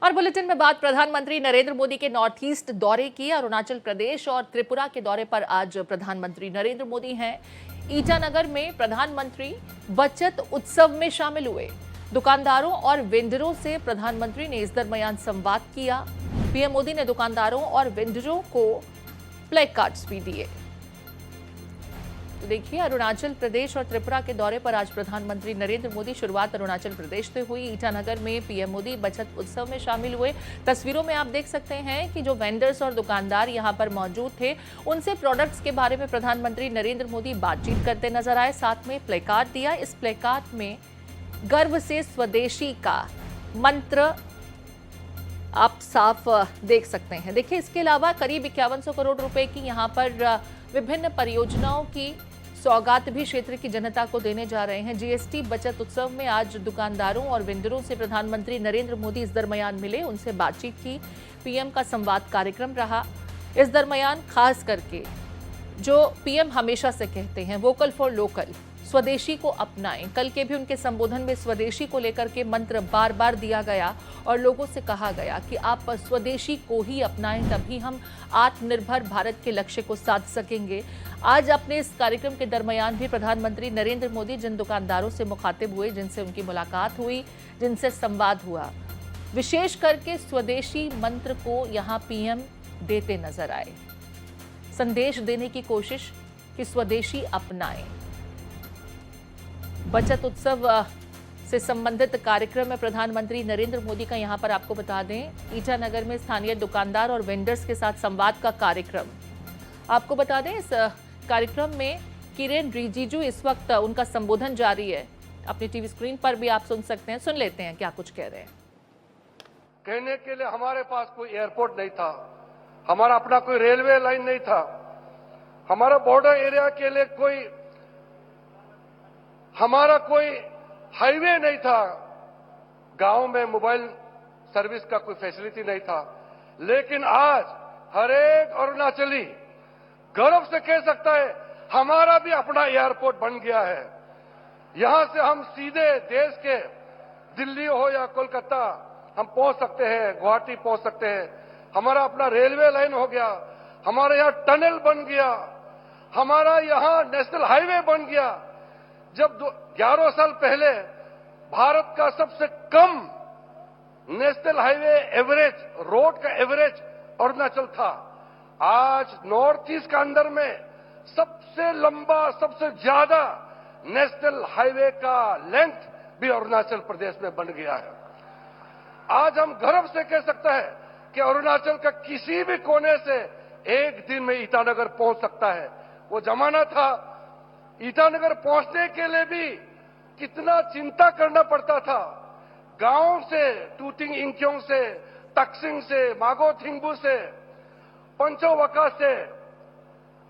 और बुलेटिन में बात प्रधानमंत्री नरेंद्र मोदी के नॉर्थ ईस्ट दौरे की। अरुणाचल प्रदेश और त्रिपुरा के दौरे पर आज प्रधानमंत्री नरेंद्र मोदी हैं। ईटानगर में प्रधानमंत्री बचत उत्सव में शामिल हुए। दुकानदारों और वेंडरों से प्रधानमंत्री ने इस दरमियान संवाद किया। पीएम मोदी ने दुकानदारों और वेंडरों को प्ले कार्ड्स भी दिए। तो देखिए, अरुणाचल प्रदेश और त्रिपुरा के दौरे पर आज प्रधानमंत्री नरेंद्र मोदी शुरुआत अरुणाचल प्रदेश से हुई। ईटानगर में पीएम मोदी बचत उत्सव में शामिल हुए। तस्वीरों में आप देख सकते हैं कि जो वेंडर्स और दुकानदार यहां पर मौजूद थे, उनसे प्रोडक्ट्स के बारे में प्रधानमंत्री नरेंद्र मोदी बातचीत करते नजर आए। साथ में प्ले कार्ड दिया। इस प्ले कार्ड में गर्व से स्वदेशी का मंत्र आप साफ देख सकते हैं। देखिए, इसके अलावा करीब 5100 करोड़ रुपए की यहां पर विभिन्न परियोजनाओं की सौगात भी क्षेत्र की जनता को देने जा रहे हैं। जीएसटी बचत उत्सव में आज दुकानदारों और वेंडरों से प्रधानमंत्री नरेंद्र मोदी इस दरमियान मिले, उनसे बातचीत की। पीएम का संवाद कार्यक्रम रहा। इस दरमियान खास करके जो पीएम हमेशा से कहते हैं, वोकल फॉर लोकल, स्वदेशी को अपनाएं। कल के भी उनके संबोधन में स्वदेशी को लेकर के मंत्र बार बार दिया गया और लोगों से कहा गया कि आप स्वदेशी को ही अपनाएं, तभी हम आत्मनिर्भर भारत के लक्ष्य को साध सकेंगे। आज अपने इस कार्यक्रम के दरमियान भी प्रधानमंत्री नरेंद्र मोदी जिन दुकानदारों से मुखातिब हुए, जिनसे उनकी मुलाकात हुई, जिनसे संवाद हुआ, विशेष करके स्वदेशी मंत्र को यहां पीएम देते नजर आए। संदेश देने की कोशिश कि स्वदेशी अपनाएं। बचत उत्सव से संबंधित कार्यक्रम में प्रधानमंत्री नरेंद्र मोदी का यहां पर आपको बता दें, ईटानगर में स्थानीय दुकानदार और वेंडर्स के साथ संवाद का कार्यक्रम। आपको बता दें, इस कार्यक्रम में किरेन रिजिजू इस वक्त उनका संबोधन जारी है। अपनी टीवी स्क्रीन पर भी आप सुन सकते हैं। सुन लेते हैं क्या कुछ कह रहे हैं। कहने के लिए हमारे पास कोई एयरपोर्ट नहीं था, हमारा अपना कोई रेलवे लाइन नहीं था, हमारा बॉर्डर एरिया के लिए हमारा कोई हाईवे नहीं था, गांव में मोबाइल सर्विस का कोई फैसिलिटी नहीं था। लेकिन आज हर एक अरुणाचली गर्व से कह सकता है, हमारा भी अपना एयरपोर्ट बन गया है। यहां से हम सीधे देश के दिल्ली हो या कोलकाता हम पहुंच सकते हैं, गुवाहाटी पहुंच सकते हैं। हमारा अपना रेलवे लाइन हो गया, हमारे यहां टनल बन गया, हमारा यहां नेशनल हाईवे बन गया। जब 11 साल पहले भारत का सबसे कम नेशनल हाईवे एवरेज, रोड का एवरेज अरुणाचल था, आज नॉर्थ ईस्ट का अंदर में सबसे लंबा, सबसे ज्यादा नेशनल हाईवे का लेंथ भी अरुणाचल प्रदेश में बन गया है। आज हम गर्व से कह सकते हैं कि अरुणाचल का किसी भी कोने से एक दिन में ईटानगर पहुंच सकता है। वो जमाना था, ईटानगर पहुंचने के लिए भी कितना चिंता करना पड़ता था। गांव से, टूटिंग इंक्यों से, तक्सिंग से, मागो थिंगबू से, पंचोवका से,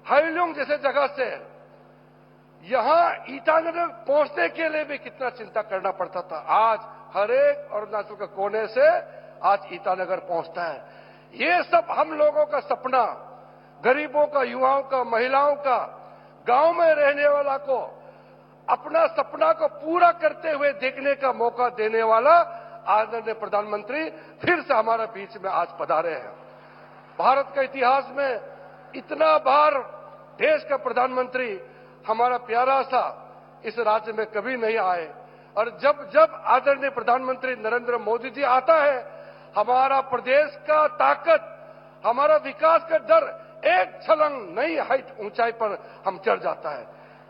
हाइलुंग जैसे जगह से यहां ईटानगर पहुंचने के लिए भी कितना चिंता करना पड़ता था। आज हर एक अरुणाचल के कोने से आज ईटानगर पहुंचता है। ये सब हम लोगों का सपना, गरीबों का, युवाओं का, महिलाओं का, गांव में रहने वाला को अपना सपना को पूरा करते हुए देखने का मौका देने वाला आदरणीय प्रधानमंत्री फिर से हमारे बीच में आज पधारे हैं। भारत के इतिहास में इतना बार देश का प्रधानमंत्री हमारा प्यारा सा इस राज्य में कभी नहीं आए। और जब जब आदरणीय प्रधानमंत्री नरेंद्र मोदी जी आता है, हमारा प्रदेश का ताकत, हमारा विकास का दर एक छलांग नई हाइट, ऊंचाई पर हम चढ़ जाता है।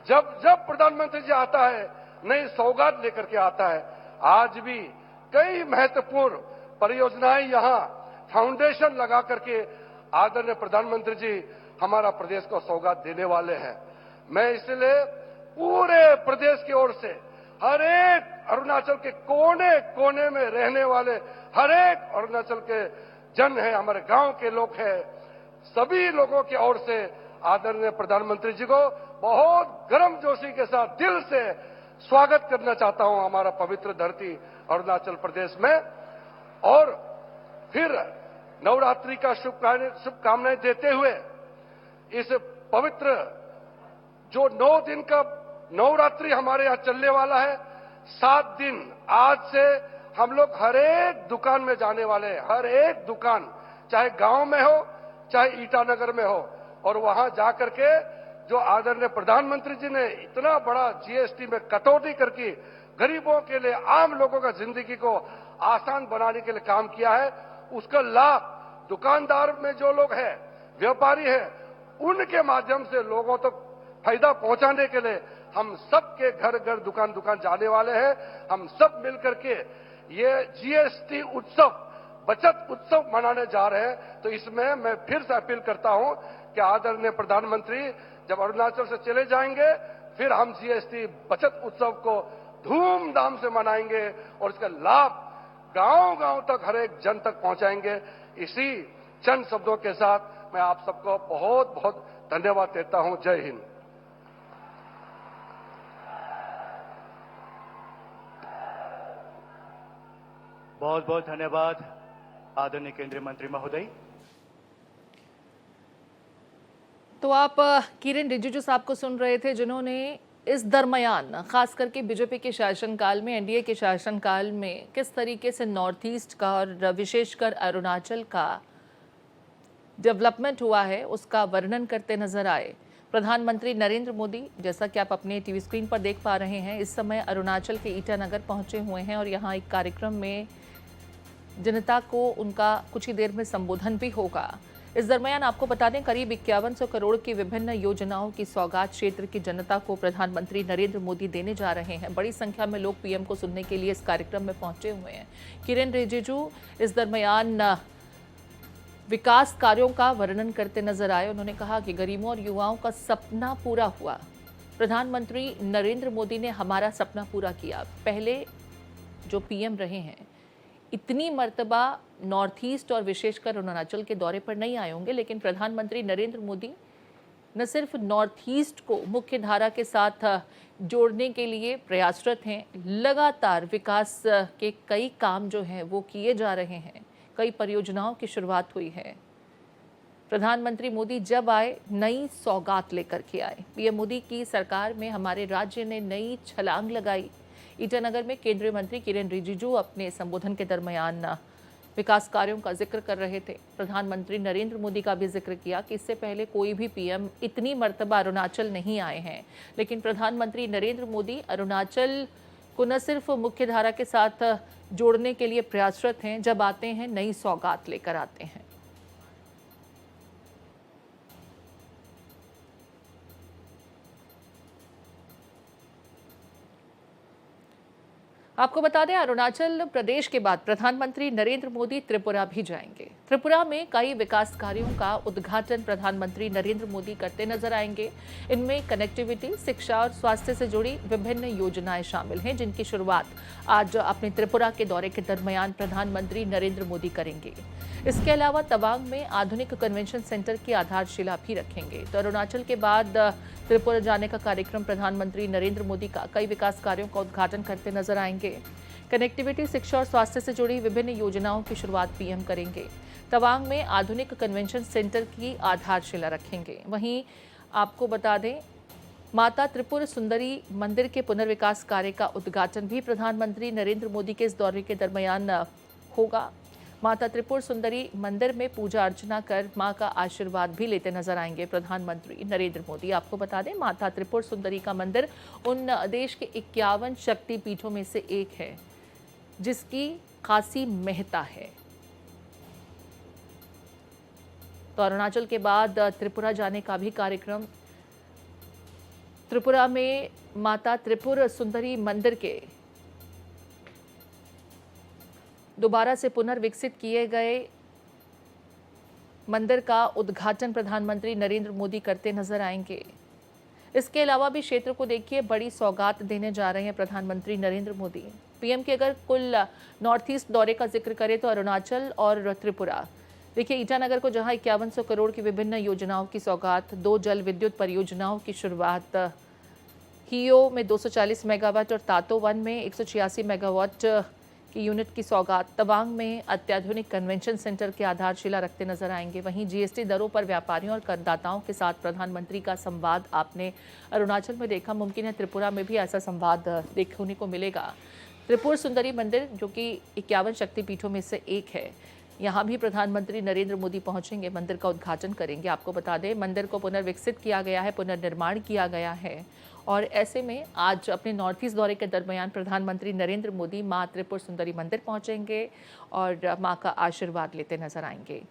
जब जब प्रधानमंत्री जी आता है, नई सौगात लेकर के आता है। आज भी कई महत्वपूर्ण परियोजनाएं यहां फाउंडेशन लगा करके आदरणीय प्रधानमंत्री जी हमारा प्रदेश को सौगात देने वाले हैं। मैं इसलिए पूरे प्रदेश की ओर से हर एक अरुणाचल के कोने कोने में रहने वाले हर एक अरुणाचल के जन है, हमारे गांव के लोग हैं, सभी लोगों की ओर से आदरणीय प्रधानमंत्री जी को बहुत गर्मजोशी के साथ दिल से स्वागत करना चाहता हूं हमारा पवित्र धरती अरुणाचल प्रदेश में। और फिर नवरात्रि का शुभकामनाएं देते हुए इस पवित्र जो 9 दिन का नवरात्रि हमारे यहां चलने वाला है, 7 दिन आज से हम लोग हर एक दुकान में जाने वाले हैं, हर एक दुकान, चाहे गांव में हो चाहे ईटानगर में हो, और वहां जाकर के जो आदरणीय प्रधानमंत्री जी ने इतना बड़ा जीएसटी में कटौती करके गरीबों के लिए, आम लोगों का जिंदगी को आसान बनाने के लिए काम किया है, उसका लाभ दुकानदार में जो लोग हैं, व्यापारी हैं, उनके माध्यम से लोगों तक फायदा पहुंचाने के लिए हम सबके घर घर दुकान दुकान जाने वाले हैं। हम सब मिलकर के ये जीएसटी उत्सव, बचत उत्सव मनाने जा रहे हैं। तो इसमें मैं फिर से अपील करता हूं कि आदरणीय प्रधानमंत्री जब अरुणाचल से चले जाएंगे, फिर हम जीएसटी बचत उत्सव को धूमधाम से मनाएंगे और इसका लाभ गांव-गांव तक, हर एक जन तक पहुंचाएंगे। इसी चंद शब्दों के साथ मैं आप सबको बहुत बहुत धन्यवाद देता हूं। जय हिंद। बहुत बहुत धन्यवाद आदरणीय केंद्रीय मंत्री महोदय। तो आप किरेन रिजिजू साहब को सुन रहे थे, जिन्होंने इस दरमियान खास करके बीजेपी के शासनकाल में, एनडीए के शासनकाल में किस तरीके से नॉर्थ ईस्ट का और विशेषकर अरुणाचल का डेवलपमेंट हुआ है उसका वर्णन करते नजर आए। प्रधानमंत्री नरेंद्र मोदी, जैसा कि आप अपने टीवी स्क्रीन पर देख पा रहे हैं, इस समय अरुणाचल के ईटानगर पहुंचे हुए हैं और यहाँ एक कार्यक्रम में जनता को उनका कुछ ही देर में संबोधन भी होगा। इस दरमियान आपको बता दें, करीब 5100 करोड़ की विभिन्न योजनाओं की सौगात क्षेत्र की जनता को प्रधानमंत्री नरेंद्र मोदी देने जा रहे हैं। बड़ी संख्या में लोग पीएम को सुनने के लिए इस कार्यक्रम में पहुंचे हुए हैं। किरेन रिजिजू इस दरमियान विकास कार्यों का वर्णन करते नजर आए। उन्होंने कहा कि गरीबों और युवाओं का सपना पूरा हुआ। प्रधानमंत्री नरेंद्र मोदी ने हमारा सपना पूरा किया। पहले जो पीएम रहे हैं, इतनी मर्तबा नॉर्थ ईस्ट और विशेषकर अरुणाचल के दौरे पर नहीं आए होंगे, लेकिन प्रधानमंत्री नरेंद्र मोदी न सिर्फ नॉर्थ ईस्ट को मुख्य धारा के साथ जोड़ने के लिए प्रयासरत हैं, लगातार विकास के कई काम जो हैं वो किए जा रहे हैं, कई परियोजनाओं की शुरुआत हुई है। प्रधानमंत्री मोदी जब आए, नई सौगात लेकर के आए। पीएम मोदी की सरकार में हमारे राज्य ने नई छलांग लगाई। ईटानगर में केंद्रीय मंत्री किरेन रिजिजू अपने संबोधन के दरमियान विकास कार्यों का जिक्र कर रहे थे। प्रधानमंत्री नरेंद्र मोदी का भी जिक्र किया कि इससे पहले कोई भी पीएम इतनी मर्तबा अरुणाचल नहीं आए हैं, लेकिन प्रधानमंत्री नरेंद्र मोदी अरुणाचल को न सिर्फ मुख्य धारा के साथ जोड़ने के लिए प्रयासरत हैं, जब आते हैं नई सौगात लेकर आते हैं। आपको बता दें, अरुणाचल प्रदेश के बाद प्रधानमंत्री नरेंद्र मोदी त्रिपुरा भी जाएंगे। त्रिपुरा में कई विकास कार्यों का उद्घाटन प्रधानमंत्री नरेंद्र मोदी करते नजर आएंगे। इनमें कनेक्टिविटी, शिक्षा और स्वास्थ्य से जुड़ी विभिन्न योजनाएं शामिल हैं, जिनकी शुरुआत आज अपने त्रिपुरा के दौरे के दरमियान प्रधानमंत्री नरेंद्र मोदी करेंगे। इसके अलावा तवांग में आधुनिक कन्वेंशन सेंटर की आधारशिला भी रखेंगे। तो अरुणाचल के बाद त्रिपुरा जाने का कार्यक्रम प्रधानमंत्री नरेंद्र मोदी का कई विकास कार्यों का उद्घाटन करते नजर आएंगे। कनेक्टिविटी, शिक्षा और स्वास्थ्य से जुड़ी विभिन्न योजनाओं की शुरुआत पीएम करेंगे। तवांग में आधुनिक कन्वेंशन सेंटर की आधारशिला रखेंगे। वहीं आपको बता दें, माता त्रिपुर सुंदरी मंदिर के पुनर्विकास कार्य का उद्घाटन भी प्रधानमंत्री नरेंद्र मोदी के इस दौरे के दरमियान होगा। माता त्रिपुर सुंदरी मंदिर में पूजा अर्चना कर मां का आशीर्वाद भी लेते नजर आएंगे प्रधानमंत्री नरेंद्र मोदी। आपको बता दें, माता त्रिपुर सुंदरी का मंदिर उन देश के 51 शक्ति पीठों में से एक है, जिसकी खासी महत्ता है। तो अरुणाचल के बाद त्रिपुरा जाने का भी कार्यक्रम, त्रिपुरा में माता त्रिपुर सुंदरी मंदिर के दोबारा से पुनर्विकसित किए गए मंदिर का उद्घाटन प्रधानमंत्री नरेंद्र मोदी करते नजर आएंगे। इसके अलावा भी क्षेत्र को देखिए, बड़ी सौगात देने जा रहे हैं प्रधानमंत्री नरेंद्र मोदी। पीएम के अगर कुल नॉर्थ ईस्ट दौरे का जिक्र करें तो अरुणाचल और त्रिपुरा। देखिए, ईटानगर को जहां 5100 करोड़ की विभिन्न योजनाओं की सौगात, 2 जल विद्युत परियोजनाओं की शुरुआत, हियो में 240 मेगावाट और तातो वन में 186 मेगावाट की यूनिट की सौगात, तवांग में अत्याधुनिक कन्वेंशन सेंटर की आधारशिला रखते नजर आएंगे। वहीं जीएसटी दरों पर व्यापारियों और करदाताओं के साथ प्रधानमंत्री का संवाद आपने अरुणाचल में देखा। मुमकिन है त्रिपुरा में भी ऐसा संवाद देखने को मिलेगा। त्रिपुर सुंदरी मंदिर जो कि 51 शक्तिपीठों में से एक है, यहाँ भी प्रधानमंत्री नरेंद्र मोदी पहुंचेंगे, मंदिर का उद्घाटन करेंगे। आपको बता दें, मंदिर को पुनर्विकसित किया गया है, पुनर्निर्माण किया गया है और ऐसे में आज अपने नॉर्थ ईस्ट दौरे के दरमियान प्रधानमंत्री नरेंद्र मोदी मां त्रिपुर सुंदरी मंदिर पहुंचेंगे और मां का आशीर्वाद लेते नजर आएंगे।